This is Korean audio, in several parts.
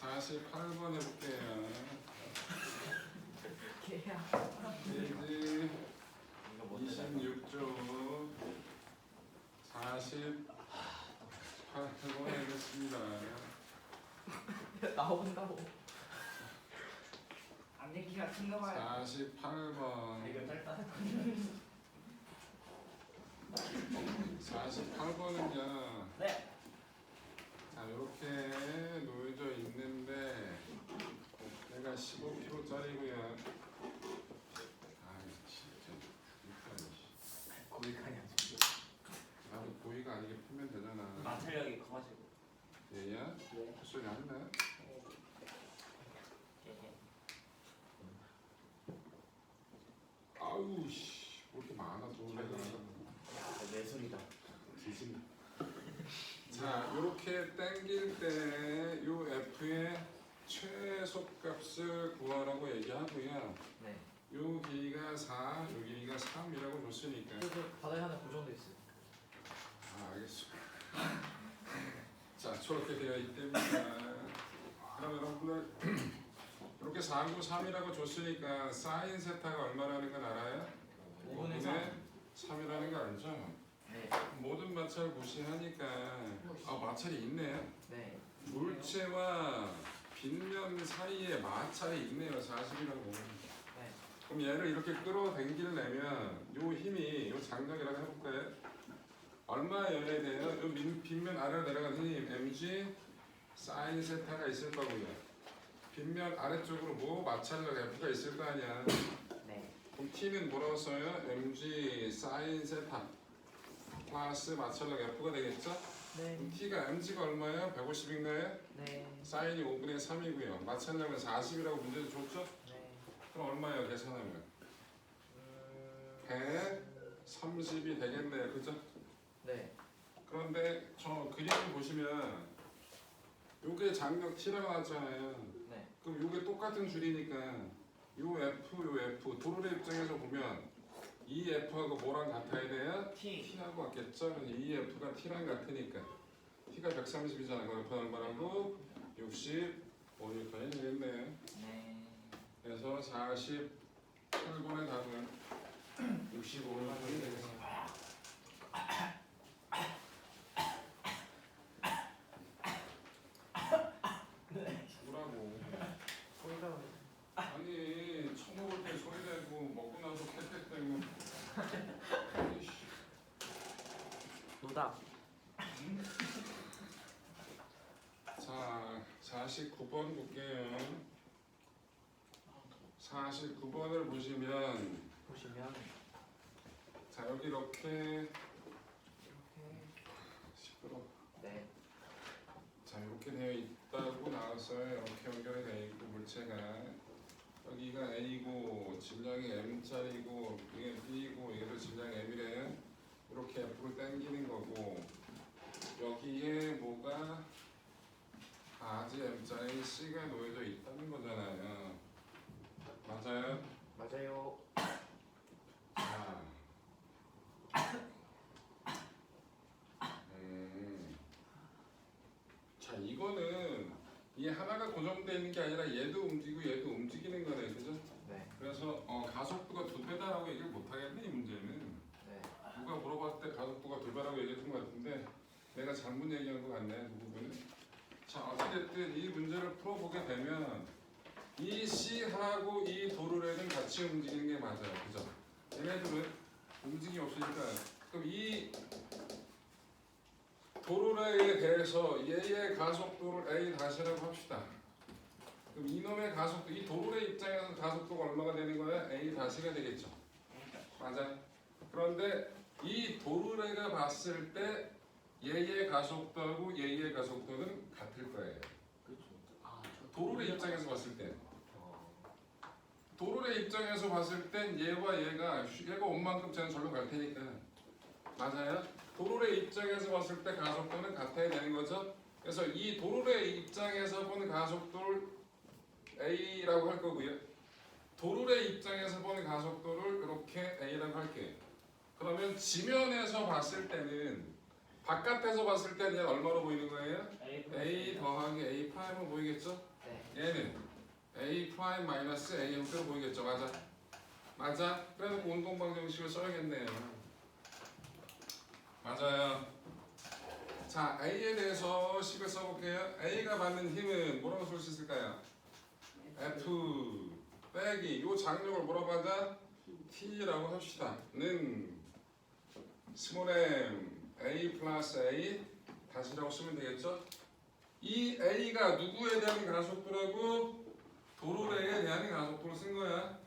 48번 해볼게요. 개야. 페이지 26쪽 48번 하겠습니다. 나온다고. 안 얘기가 큰가 봐요. 48번. 이거 짧다. 48번은요. 네. 자, 이렇게 놓여져 있는데 얘가 15kg짜리고요. 아, 진짜. 거기까지 안 줘. 나도 고의가 아니게 풀면 되잖아. 마찰력이 커가지고. 얘야? 네. 헛소리 안 나? 아우 씨, 왜 이렇게 많아 도래가. 내 소리다. 뒤집네. 자, 이렇게 당길 때 요 F의 최소값을 구하라고 얘기하고요. 네. 요 길이가 4, 요 길이가 3이라고 줬으니까. 그래서 바닥에 하나 고정돼 있어요. 아, 알겠어. 자, 저렇게 되어 있답니다. 그럼 여러분들 이렇게 4구 3이라고 줬으니까 사인 세타가 얼마라는 건 알아요? 5분의 3이라는 거 알죠? 네. 모든 마찰 무시하니까 마찰이 있네요. 네. 물체와 빗면 사이에 마찰이 있네요. 40이라고. 네. 그럼 얘를 이렇게 끌어당기려면 요 힘이 요 장력이라고 해볼까요? 얼마여야 돼요? 요 빗면 아래로 내려가는 힘 mg 사인 세타가 있을 거고요. 빗면 아래쪽으로 뭐 마찰력 F가 있을 거 아니야. 네. 그럼 T는 뭐라고 써요? mg 사인 세타 플러스 마찰력 F가 되겠죠? 네. 그럼 T가 mg가 얼마예요? 150인가요? 네. 사인이 5분의 3이고요. 마찰력은 40이라고 문제도 줬죠? 네. 그럼 얼마예요? 계산하면 130이 되겠네요. 그죠? 네. 그런데 저 그림을 보시면 요게 장력 T라고 나왔잖아요. 네. 그럼 요게 똑같은 줄이니까 요 F, 요 F 도로의 입장에서 보면 이 F하고 뭐랑 같아야 돼요? T. T하고 같겠죠? 그래서 이 F가 T랑 같으니까 T가 130이잖아요. 그럼 F는 얼마라고? 65N이 되겠네요. 네. 그래서 48번의 답은 65N이 되겠습니다. 죽으라고. 소리가. 아니 처먹을 때 소리 내고 먹고 나서 캣캣대고. 아니 씨. 노답. 자, 49번 볼게요. 49번을 보시면 보시면 자 여기 이렇게 이렇게. 시끄러. 네. 자 이렇게 되어 있다고 나왔어요. 이렇게 연결이 되어 있고 물체가 여기가 A고 질량이 M짜리고 이게 B고 이게 질량이 M이래요. 이렇게 F를 당기는 거고 여기에 뭐가 아지 M짜리 C가 놓여져 있다는 거잖아요. 맞아요? 맞아요. 자, 자 이거는 이 하나가 고정되어 있는 게 아니라 얘도 움직이고 얘도 움직이는 거네, 그죠? 네. 그래서 가속도가 2배다라고 얘기를 못 하겠네 이 문제는. 네. 누가 물어봤을 때 가속도가 2배라고 얘기했던 것 같은데 내가 잘못 얘기한 것 같네 그 부분은. 자 어찌됐든 이 문제를 풀어보게 되면 이 C하고 이 도르래는 같이 움직이는 게 맞아요, 그죠? 얘네들은 움직임이 없으니까 그럼 이 도르래에 대해서 얘의 가속도를 A 다시라고 합시다. 그럼 이놈의 가속도, 이 도르래 입장에서 가속도가 얼마가 되는 거야? A 다시가 되겠죠. 맞아. 그런데 이 도르래가 봤을 때 얘의 가속도하고 얘의 가속도는 같을 거예요. 그렇죠. 아, 도르래 입장에서 봤을 때. 도르래 입장에서 봤을 땐 얘와 얘가 온 만큼 쟤는 절로 갈 테니까. 맞아요? 도르래 입장에서 봤을 때 가속도는 같아야 되는 거죠. 그래서 이 도르래 입장에서 보는 가속도를 A라고 할 거고요. 도르래 입장에서 보는 가속도를 이렇게 A라고 할게요. 그러면 지면에서 봤을 때는 바깥에서 봤을 때는 얼마로 보이는 거예요? A A 프라임으로 보이겠죠? 네. 얘는 A 프라임 마이너스 A 형태로 보이겠죠? 맞아? 맞아? 그래놓고 운동방 정식을 써야겠네요. 맞아요. 자, A에 대해서 식을 써볼게요. A가 받는 힘은 뭐라고 쓸 수 있을까요? F 빼기 요 장력을 뭐라고 하자? T라고 합시다. 는 스몰 m A 플러스 A 다시라고 쓰면 되겠죠? 이 A가 누구에 대한 가속도라고? 도로래에 대한 가속도를 쓴 거야.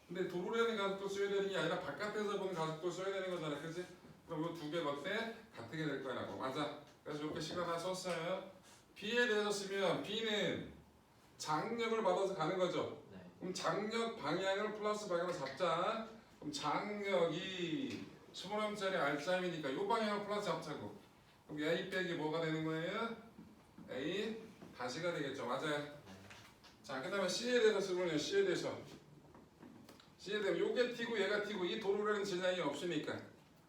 근데 도로래는 가속도 써야 되는 게 아니라 바깥에서 보는 가속도 써야 되는 거잖아, 그렇지? 그럼 이 두 개가 어때? 같게 될 거라고. 맞아. 그래서 이렇게 식을 하나 썼어요. B에 대해서 쓰면 B는 장력을 받아서 가는 거죠. 네. 그럼 장력 방향을 플러스 방향으로 잡자. 그럼 장력이 20m짜리 R자이니까 이 방향을 플러스 잡자고. 그럼 A 빼기 뭐가 되는 거예요? A 다시가 되겠죠. 맞아요. 자, 그 다음에 C에 대해서 쓰면요. C에 대해서 요게 T고 얘가 T고 이 도로라는 질량이 없으니까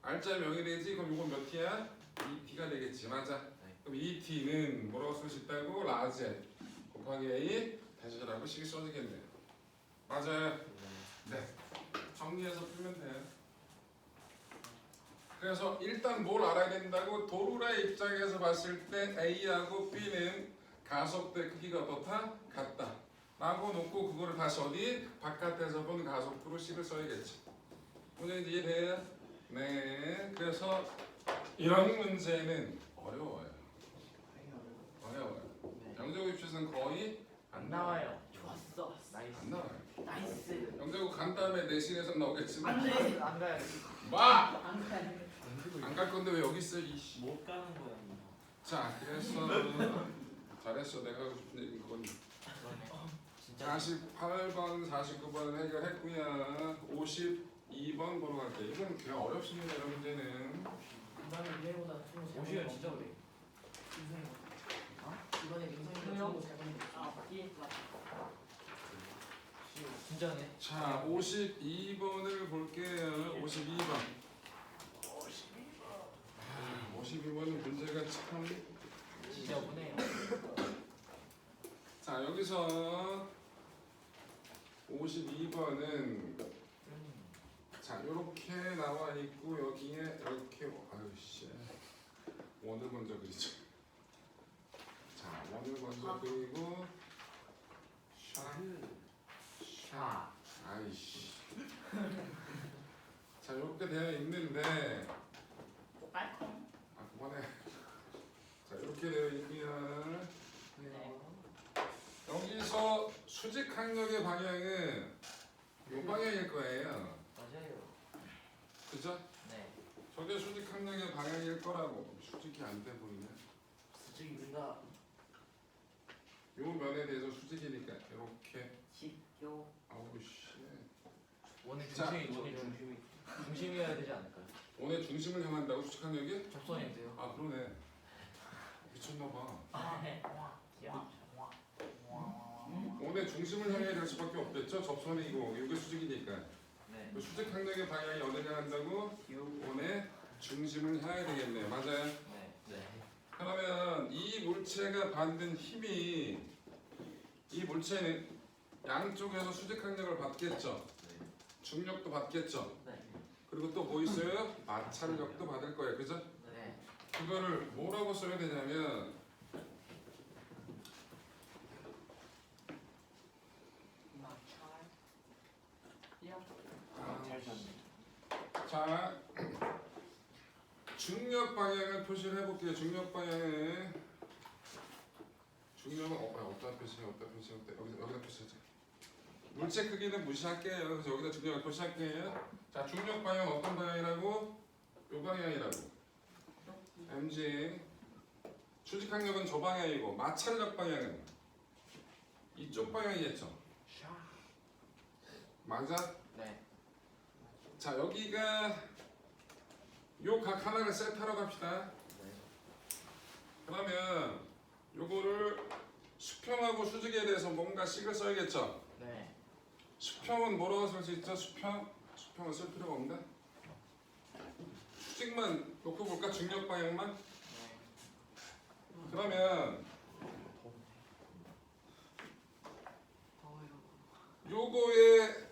R자 0이 되지. 그럼 요건 몇 T야? 2T가 되겠지. 맞아. 그럼 2T는 뭐라고 쓸 수 있다고? 라지 곱하기 A 다시라고 식이 써지겠네요. 맞아요. 네. 정리해서 풀면 돼요. 그래서 일단 뭘 알아야 된다고? 도루라의 입장에서 봤을 때 A하고 B는 가속도의 크기가 어떻다? 같다. 라고 놓고 그거를 다시 어디? 바깥에서 본 가속도로 식을 써야겠지. 문제 이해돼요? 네. 그래서 이런 문제는 어려워요. 어려워요. 네. 영재고 입시에서는 거의 안 나와요. 좋았어. 나이스. 안 나와요. 나이스. 영재고 간 다음에 내신에서 나오겠지만 안돼. 안 가요. 마! 안 가요. 안 갈 건데 왜 여기 있어? 이씨. 못 가는 거야. 자, 그래서 잘했어. 내가 하고 싶은 얘기는 그건 그러네. 진짜. 48번, 49번은 해결했고요. 52번 보러 갈게요. 이건 그냥 어렵습니다. 이런 문제는. 이번에 미래보다 좀 오시면 진짜 그래. 이번에 민성이가 그래요? 잘 보는 아, 맞지? 진짜네. 자, 52번을 볼게요. 52번. 52번은 문제가 참. 지저분해요. 자, 여기서 52번은 자, 요렇게 나와 있고 여기에 이렇게 아유 씨. 원을 먼저 그리죠. 자, 원을 먼저 그리고 아. 아이씨. 자, 이렇게 되어 있는데 빨콩. 아, 그만해. 자, 이렇게 되어 있고요. 네. 여기서 수직 항력의 방향은 이 방향일 거예요. 맞아요. 그죠? 네. 저게 수직 항력의 방향일 거라고. 수직이 안 돼 보이네. 수직입니다. 요 면에 대해서 수직이니까 이렇게. 식교. 아우 씨. 원의 자, 중심이어야 되지 않을까요? 원의 중심을 향한다고 수직 항력이? 접선인데요. 아 그러네. 미쳤나봐. 원의 중심을 향해 갈 수밖에 없겠죠. 접선이고 이게 수직이니까. 네. 그 수직 항력의 방향이 어디를 향한다고? 원의 중심을 향해야 되겠네요. 맞아요. 네. 네. 그러면 이 물체가 받는 힘이 이 물체는 양쪽에서 수직 항력을 받겠죠. 중력도 받겠죠. 네. 그리고 또 뭐 있어요? 마찰력도 받을 거예요. 그죠? 네. 그거를 뭐라고 써야 되냐면 자 중력 방향을 표시를 해볼게요. 중력은 어디다 표시해? 여기다 표시하자. 물체 크기는 무시할게요. 그래서 여기다 중력을 표시할게요. 자, 중력 방향은 어떤 방향이라고? 요 방향이라고. mg. 수직 항력은 저 방향이고 마찰력 방향은 이쪽 방향이겠죠. 맞아? 네. 자, 여기가 요 각 하나를 세트하러 갑시다. 네. 그러면 요거를 수평하고 수직에 대해서 뭔가 식을 써야겠죠. 네. 수평은 뭐라고 쓸 수 있죠? 수평은 쓸 필요가 없나? 수직만 놓고 볼까? 중력 방향만? 네. 그러면 요거의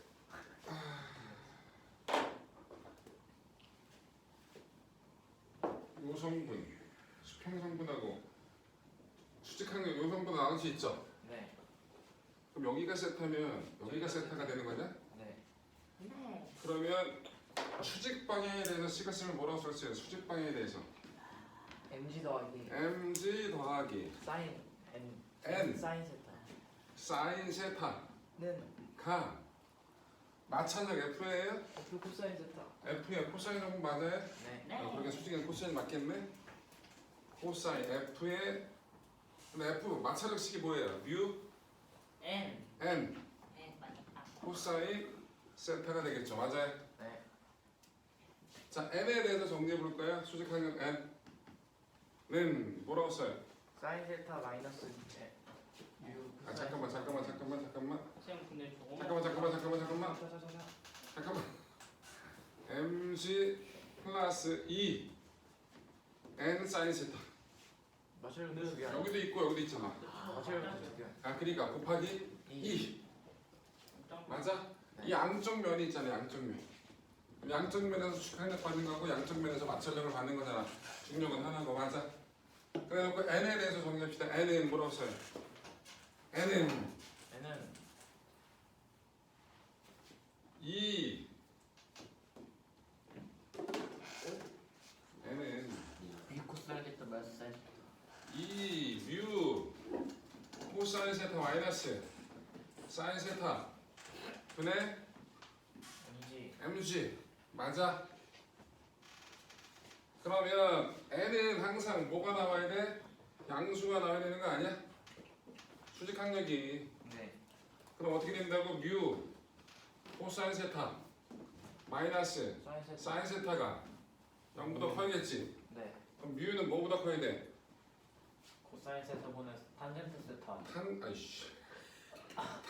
요 성분, 수평 성분하고 수직항력 요 성분 나눠서 있죠. 네. 그럼 여기가 세타면 여기가 세타가 되는 거냐? 네. 네. 그러면 수직 방향에 대해서 식을 쓰면 뭐라고 쓸 수 있어요? 수직 방향에 대해서 mg 더하기 mg 더하기 사인 n 사인 세타. 사인 세타가 는 마찬가지 f예요? f 코사인 세타. f의 코사인 성분 맞아요? 네. 네. 그러니까 수직은 코사인 맞겠네? 코사인 f의 근데 f 마찰력식이 뭐예요? 뮤 N. n N 맞다. 코사인 세타가 되겠죠. 맞아요? 네. 자 n에 대해서 정리해 볼까요? 수직항력 n는 뭐라고 써요? 사인 세타 마이너스 유. 아 잠깐만 쌤 근데 저거. 잠깐만 mg 플러스 2 n 사인 세타 마찰력 두 개. 여기도 있고 여기도 있잖아. 마찰력 두 개. 아 그러니까 곱하기 2 맞아? 네. 이 양쪽 면이 있잖아요. 양쪽 면. 양쪽 면에서 수직항력 받는 거고 양쪽 면에서 마찰력을 받는 거잖아. 중력은 하나고 맞아? 그래놓고 n에 대해서 정리합시다. n은 뭐라고 써요? n은 얘는 2 n은 B 코사인 세타 마이너스 사인. 2 뮤 코사인 세타 마이너스 사인 세타 분의 mg. mg 맞아? 그러면 n은 항상 뭐가 나와야 돼? 양수가 나와야 되는 거 아니야? 수직항력이 네. 그럼 어떻게 된다고? 뮤 코사인 세타 마이너스 사인 세타. 사인 세타가 0보다 커야겠지? 네. 그럼 뮤는 뭐보다 커야 돼? 코사인 세타분의 탄젠트 세타.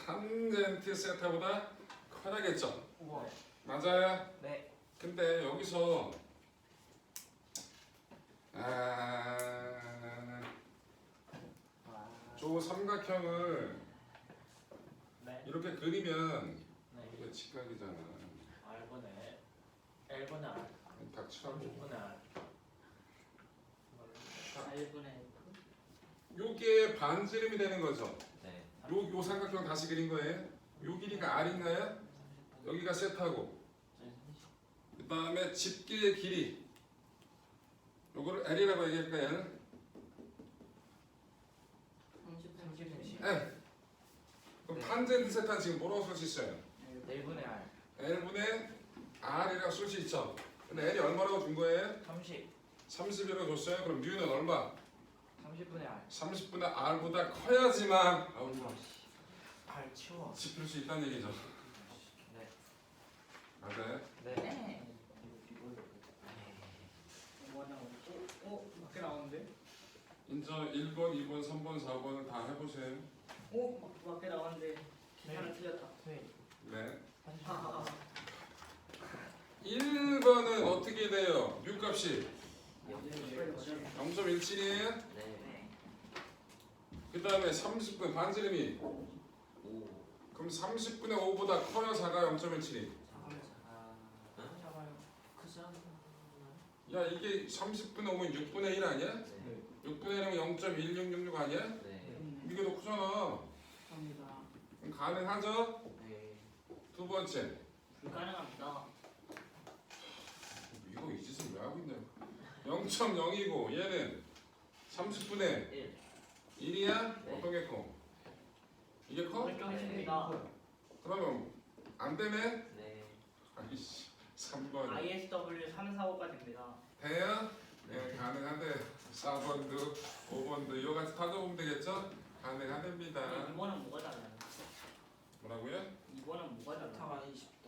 탄젠트 세타보다 커야겠죠? 우와. 맞아요? 네. 근데 여기서 저 삼각형을 네. 이렇게 그리면 네. 이게 직각이잖아. R분의 L분의 R. 닥치라고. 3분의 R. 8분의 F. 요게 반지름이 되는 거죠. 네. 요 삼각형 다시 그린 거예요. 요 길이가 R인가요? 여기가 세타고 그 다음에 집기의 길이 요거를 L이라고 얘기할까요? 얘는? 30. L. 그럼 네. 탄젠트 세타는 지금 뭐라고 쓸 수 있어요? 1분의 R. L분의 R이라고 쓸 수 있죠. 근데 L이 얼마라고 준 거예요? 30. 30이라고 줬어요. 그럼 뮤는 얼마? 30분의 R. 30분의 R보다 커야지만 R 치워. 짚을 수 있다는 얘기죠. 네. 맞아요? 네. 네. 밖에 나오는데? 인저 1번, 2번, 3번, 4번을 다 해보세요. 밖에 나오는데 계산을 틀렸다. 네. 네. 하하하. 1번은 어떻게 돼요? 뮤 값이 0.17이에요? 네. 그 다음에 30분 반지름이 그럼 30분의 5보다 커요? 작아요? 0.17이? 야 이게 30분의 5면 6분의 1 아니야? 네. 6분의 1이면 0.1666 아니야? 네. 이게 더 크잖아. 감사합니다. 그럼 가능하죠? 네. 두 번째 불가능합니다. 이거 이 짓을 왜 하고 있냐고 0.0이고 얘는 30분의 1. 1이야? 네. 어떤 게 커? 이게 커? 결정했습니다. 그러면 안 되네? 네. 아이씨 3번 ISW 345가 됩니다. 돼요? 네 가능하대 4번도 5번도 이거 같이 타져보면 되겠죠? 가능하답니다. 이번은 뭐가 달라요? 뭐라고요? 이번은 뭐가 달라요? 20도.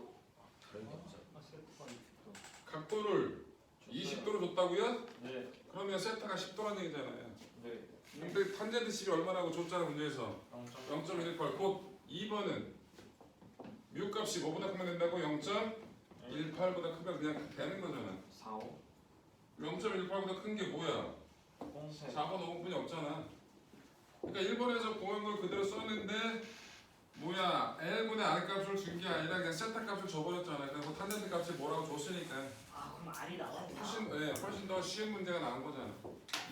각도를 20도로 줬다고요? 네. 그러면 세타가 10도라는 얘기잖아요. 네. 근데 탄젠트 10이 얼마라고 줬잖아 문제에서 0.18. 곧 2번은 뮤 값이 뭐보다 크면 된다고? 0.18보다 크면 그냥 되는 거잖아. 45. 0.18보다 큰 게 뭐야? 4번 5분이 없잖아. 그러니까 1번에서 공한 걸 그대로 썼는데 뭐야 L분의 R 값을 준 게 아니라 그냥 세타 값을 줘버렸잖아요. 그래서 탄젠트 값이 뭐라고 줬으니까 아 그럼 R이 나와? 훨씬 더 쉬운 문제가 나온 거잖아.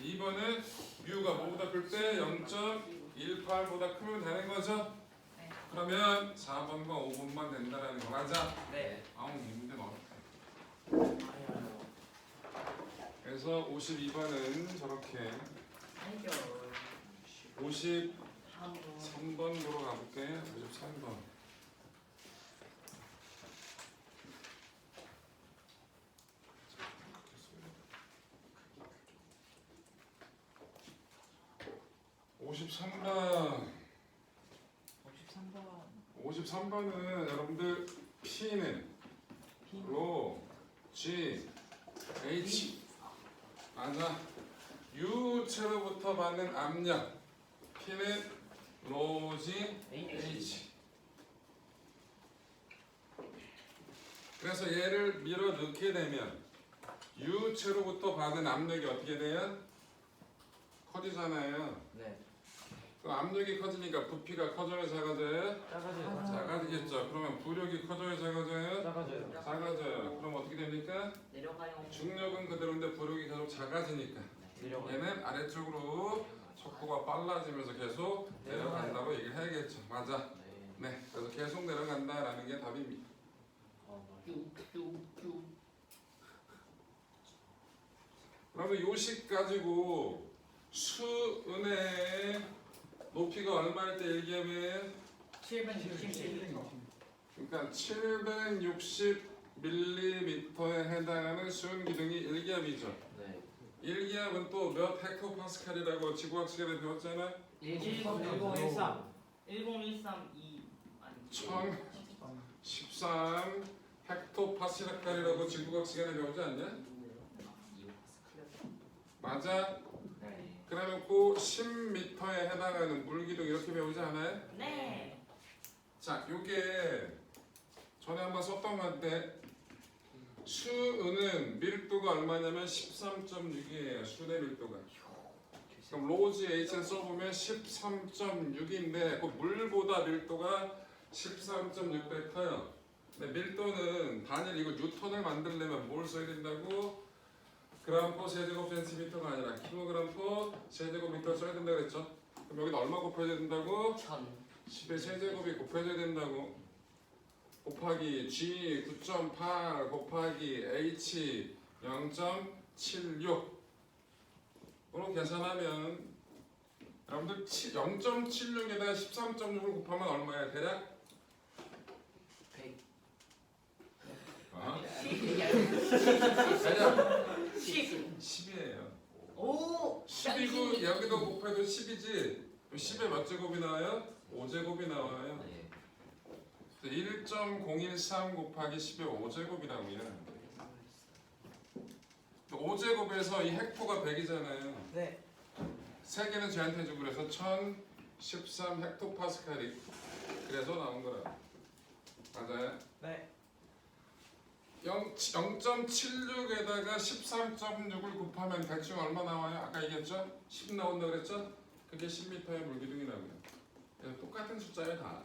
2번은 뮤가 뭐보다 클 때 0.18보다 크면 되는 거죠? 네. 그러면 4번과 5번만 된다라는 거 맞아? 네. 아우 이 문제는 어렵다. 아니요. 그래서 52번은 저렇게 해결 53번으로 가볼게. 53번. (53번) 53번은 여러분들 P는 로 G H 맞아. U체로부터 받는 압력 P는 로지 H. 그래서 얘를 밀어 넣게 되면 U체로부터 받는 압력이 어떻게 돼요? 커지잖아요. 네. 그 압력이 커지니까 부피가 커져요, 작아져요? 작아져요. 작아지겠죠. 그러면 부력이 커져요, 작아져요? 작아져요. 작아져요. 그럼 어떻게 됩니까? 내려가요. 중력은 그대로인데 부력이 계속 작아지니까 얘는 아래쪽으로 속도가 빨라지면서 계속 내려간다고 얘기를 해야겠죠. 맞아. 네. 그래서 계속 내려간다라는 게 답입니다. 쭉쭉쭉. 그러면 요식 가지고 수은의 높이가 얼마일 때 얘기하면 767. 그러니까 760mm에 해당하는 수은 기둥이 1기압이죠. 네. 1기압은 또 몇 헥토파스칼이라고 지구학 시간에 배웠잖아. 1013. 10132 아니 1013 헥토파스칼이라고 지구학 시간에 배우지 않냐? 맞아? 네. 그래놓고 10m에 해당하는 물기둥 이렇게 배우지 않아요? 네. 자, 요게 전에 한번 썼던 건데 수은은 밀도가 얼마냐면 13.6이에요. 수의 밀도가. 그럼 로지 H는 써보면 13.6인데 그 물보다 밀도가 13.6배 커요. 근데 밀도는 단일 이거 뉴턴을 만들려면 뭘 써야 된다고? 그램 퍼 세제곱 센티미터가 아니라 킬로그램 퍼 세제곱미터 써야 된다 그랬죠? 그럼 여기다 얼마 곱해줘야 된다고? 10의 세제곱이 곱해줘야 된다고. 곱하기 G 9.8 곱하기 H 0.76 으로 계산하면 여러분들 0.76에다가 13.6을 곱하면 얼마야? 대략? 100. 어? 대략 10. 10이에요. 오. 10이고 여기도 곱해도 10이지. 10에 몇 제곱이 나와요? 5제곱이 나와요. 네. 1.013 곱하기 10의 5제곱이라고요. 5제곱에서 이 헥토가 100이잖아요. 네. 세 개는 저한테 주고 그래서 1013 헥토파스칼이 그래서 나온 거라. 맞아요? 네. 0.76에다가 13.6을 곱하면 대충 얼마 나와요? 아까 얘기했죠? 10 나온다 그랬죠? 그게 10m의 물기둥이 나고요. 그래서 똑같은 숫자예요 다.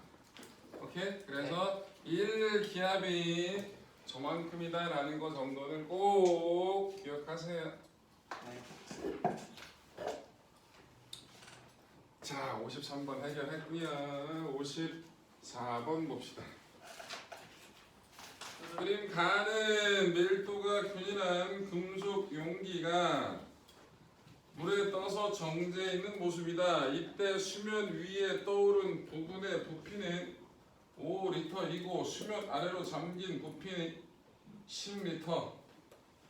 오케이? 그래서 1기압이 저만큼이다 라는 거 정도는 꼭 기억하세요. 자, 53번 해결했고요. 54번 봅시다. 그림 가는 밀도가 균일한 금속 용기가 물에 떠서 정지해 있는 모습이다. 이때 수면 위에 떠오른 부분의 부피는 5리터이고 수면 아래로 잠긴 부피는 10리터.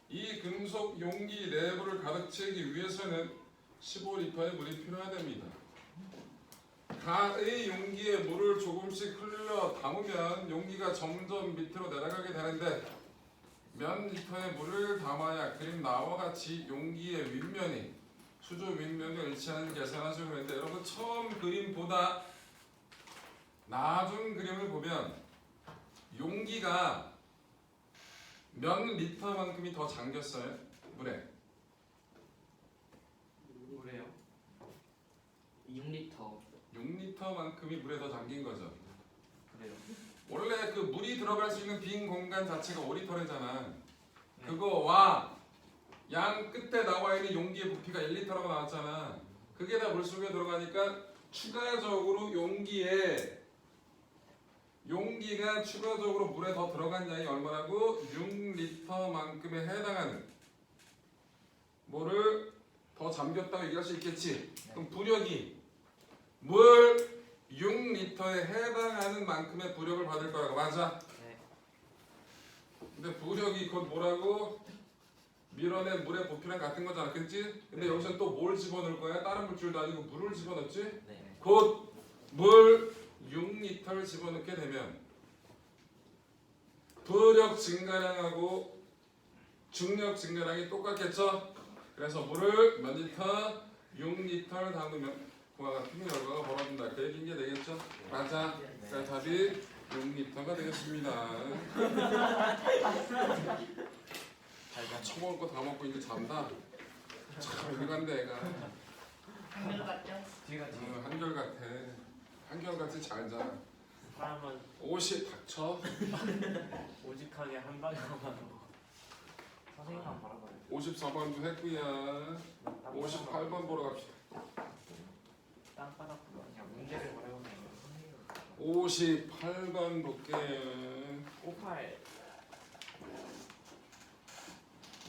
이 금속 용기 내부를 가득 채우기 위해서는 15리터의 물이 필요하답니다. 가의 용기에 물을 조금씩 흘려 담으면 용기가 점점 밑으로 내려가게 되는데 몇 리터의 물을 담아야 그림 나와 같이 용기의 윗면이 수조 윗면과 일치하는 계산하시면 되는데 여러분 처음 그림보다 나중 그림을 보면 용기가 몇 리터만큼이 더 잠겼어요? 물에. 뭐래요? 6리터. 6리터만큼이 물에 더 잠긴 거죠. 돼요. 원래 그 물이 들어갈 수 있는 빈 공간 자체가 5리터래잖아. 그거와 양 끝에 나와 있는 용기의 부피가 1리터라고 나왔잖아. 그게 다 물속에 들어가니까 추가적으로 용기가 추가적으로 물에 더 들어간 양이 얼마라고? 6리터만큼에 해당하는 뭐를 더 잠겼다고 얘기할 수 있겠지. 그럼 부력이 물 6리터에 해당하는 만큼의 부력을 받을 거라고. 맞아. 네. 근데 부력이 곧 뭐라고? 밀어낸 물의 부피랑 같은 거잖아, 그렇지? 근데 여기서 또 뭘 집어넣을 거야? 다른 물줄도 아니고 물을 집어넣지? 네. 곧 물 6리터를 집어넣게 되면 부력 증가량하고 중력 증가량이 똑같겠죠? 그래서 물을 몇 리터? 6리터를 담으면 그와 같은 결과가 벌어진다. 그 얘기인 게 되겠죠? 맞아. 그래서 답이 6리터가 되겠습니다. 처먹을 거 다 먹고 이제 잔다. 참 일관돼 애가. 한글 같죠? 뒤가 한결같아. 한결같이 잘 자. 사람은 50 닥쳐. 오직하게 한 방에 가서 선생님만 바라봐요. 54번도 했고요. 58번 보러 갑시다. 땅바닥으로 그냥 문제를 바라보면 58번 볼게요. 58.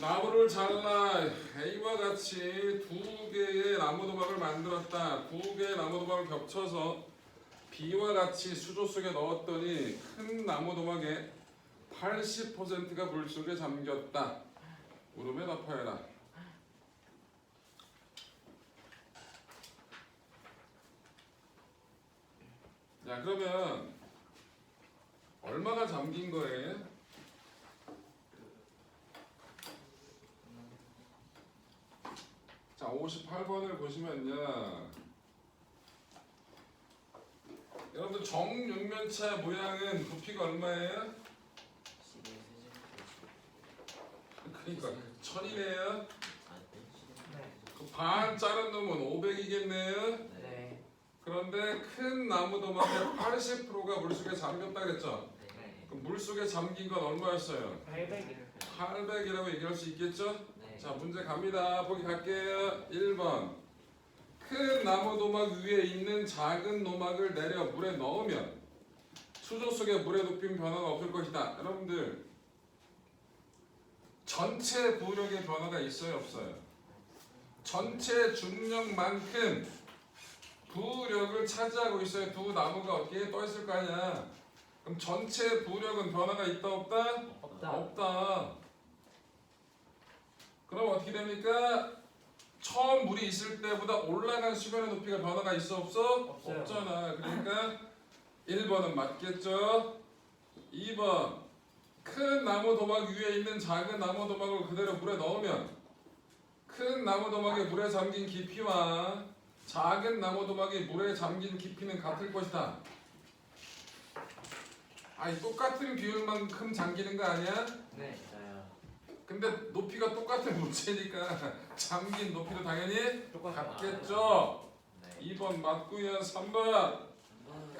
나무를 잘라 A와 같이 두 개의 나무 도막을 만들었다. 두 개의 나무 도막을 겹쳐서 B와 같이 수조 속에 넣었더니 큰 나무 도막의 80%가 물속에 잠겼다. 물음에 답하여라. 자, 그러면 얼마가 잠긴 거예요? 자, 58번을 보시면요. 여러분들 정육면체 모양은 부피가 얼마예요? 그러니까 1000이네요. 네. 그 반 자른 놈은 500이겠네요. 네. 그런데 큰 나무 도막의 80%가 물속에 잠겼다 그랬죠? 네. 그럼 물속에 잠긴 건 얼마였어요? 800. 800이라고 얘기할 수 있겠죠? 네. 자, 문제 갑니다. 보기 갈게요. 1번. 큰 나무 도막 위에 있는 작은 노막을 내려 물에 넣으면 수조 속의 물의 높임 변화가 없을 것이다. 여러분들 전체 부력의 변화가 있어요, 없어요? 전체 중력만큼 부력을 차지하고 있어요. 두 나무가 어떻게 떠 있을 거 아니야. 그럼 전체 부력은 변화가 있다, 없다? 없다. 없다. 그럼 어떻게 됩니까? 처음 물이 있을 때보다 올라간 수면의 높이가 변화가 있어, 없어? 없어요. 없잖아. 그러니까 1번은 맞겠죠. 2번. 큰 나무 도막 위에 있는 작은 나무 도막을 그대로 물에 넣으면 큰 나무 도막이 물에 잠긴 깊이와 작은 나무 도막이 물에 잠긴 깊이는 같을 것이다. 아니, 똑같은 비율만큼 잠기는 거 아니야? 네. 맞아요. 근데 높이가 똑같은 물체니까 잠긴 높이도 당연히 똑같아요. 같겠죠. 네. 2번 맞고요. 3번.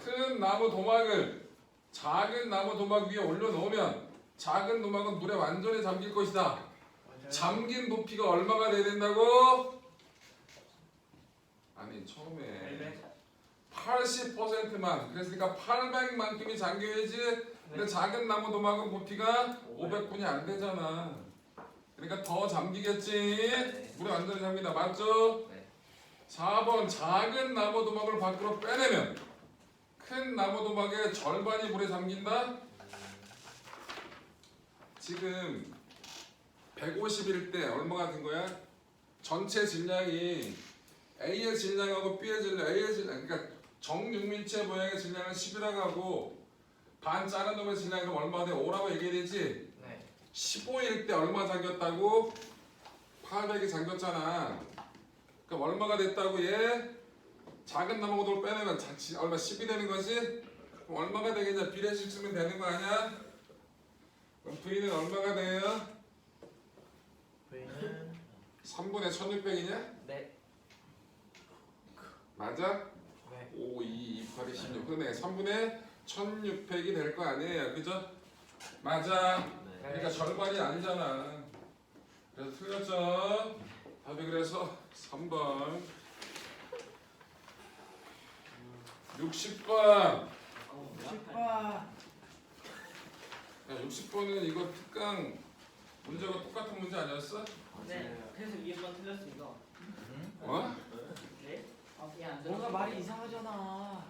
큰 나무 도막을 작은 나무 도막 위에 올려놓으면 작은 도막은 물에 완전히 잠길 것이다. 맞아요. 잠긴 높이가 얼마가 돼야 된다고? 아니, 처음에 80%만 그랬으니까 800만큼이 잠겨야지. 근데 작은 나무 도막은 부피가 500분이 안 되잖아. 그러니까 더 잠기겠지. 물에 완전히 잠긴다. 맞죠? 네. 4번. 작은 나무 도막을 밖으로 빼내면 큰 나무 도막의 절반이 물에 잠긴다. 지금 150일 때 얼마가 된 거야? 전체 질량이 A의 질량하고 B의 질량, A의 질량, 그러니까 정육면체 모양의 질량은 10이라고 하고 반 자른 놈의 질량이 그럼 얼마 돼? 5라고 얘기해야 되지? 네. 15일 때 얼마 잠겼다고? 800이 잠겼잖아. 그럼 얼마가 됐다고 얘? 작은 나무도 빼내면 얼마 10이 되는 거지? 그럼 얼마가 되겠냐? 비례식 쓰면 되는 거 아니야? 그럼 V는 얼마가 돼요? V는 3분의 1600이냐? 네. 맞아? 네. 5, 2, 2, 8이 16. 그러네. 3분의 1600이 될 거 아니에요, 그죠? 맞아. 그러니까 절반이 아니잖아. 그래서 틀렸죠? 답이 그래서 3번. 60번. 60번은 이거 특강 문제가 똑같은 문제 아니었어? 네. 그래서 2번 틀렸습니다. 어? 네? 얘안 뭔가 말이 이상하잖아.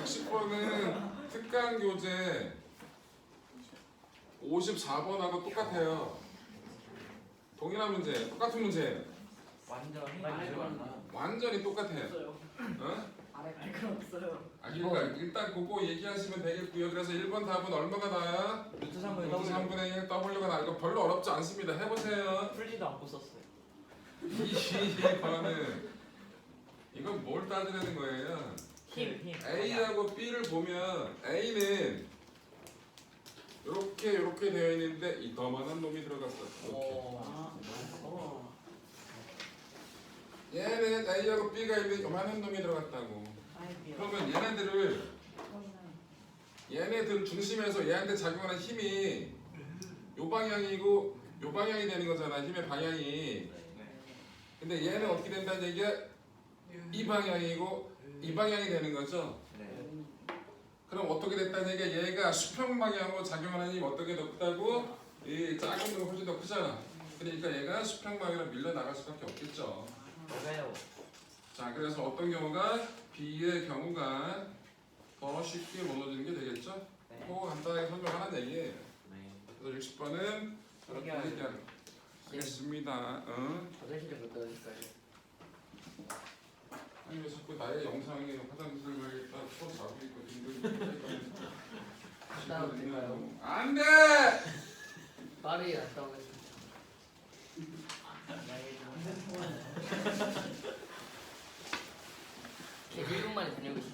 60번은 특강 교재 54번하고 똑같아요. 동일한 문제, 똑같은 문제예요. 완전히 많이 맞아. 완전히 똑같아요. 없어요. 어? 아래 건 없어요. 그러니까 일단 그거 얘기하시면 되겠고요. 그래서 1번 답은 얼마가 나와요? 루트 3분의 루트 W 3분의 1 W가 나. 이거 별로 어렵지 않습니다. 해보세요. 풀지도 않고 썼어요. 2번은 이건 뭘 따지려는 거예요? 힘. A하고 B를 보면 A는 이렇게 되어 있는데 이 더만한 놈이 들어갔어. 얘는 A하고 B가 있는 요만한 놈이 들어갔다고. 그러면 얘네들 중심에서 얘한테 작용하는 힘이 요 방향이고 요 방향이 되는 거잖아. 힘의 방향이. 근데 얘는 어떻게 된다는 얘기야? 이 방향이고 이 방향이 되는 거죠. 네. 그럼 어떻게 됐다는 얘기야? 얘가 수평 방향으로 작용하는 힘이 어떻게 더 크다고? 이 작은 놈은 훨씬 더 크잖아. 그러니까 얘가 수평 방향으로 밀려 나갈 수밖에 없겠죠. 맞아요. 자, 그래서 어떤 경우가 B의 경우가 더 쉽게 무너지는 게 되겠죠? 네. 그거 간단하게 설명하는 얘기예요. 네. 그래서 60번은 저렇게 하겠습니다. 화장실에 갔다 오실까요? 아니 왜 자꾸 나의 영상에 화장실 가겠다 코 잡고 있고 빙글 갔다 와도 될까요? 안 돼! 파리에 갔다 오겠습니다. 걔 1분 만에 다녀오고 싶어요.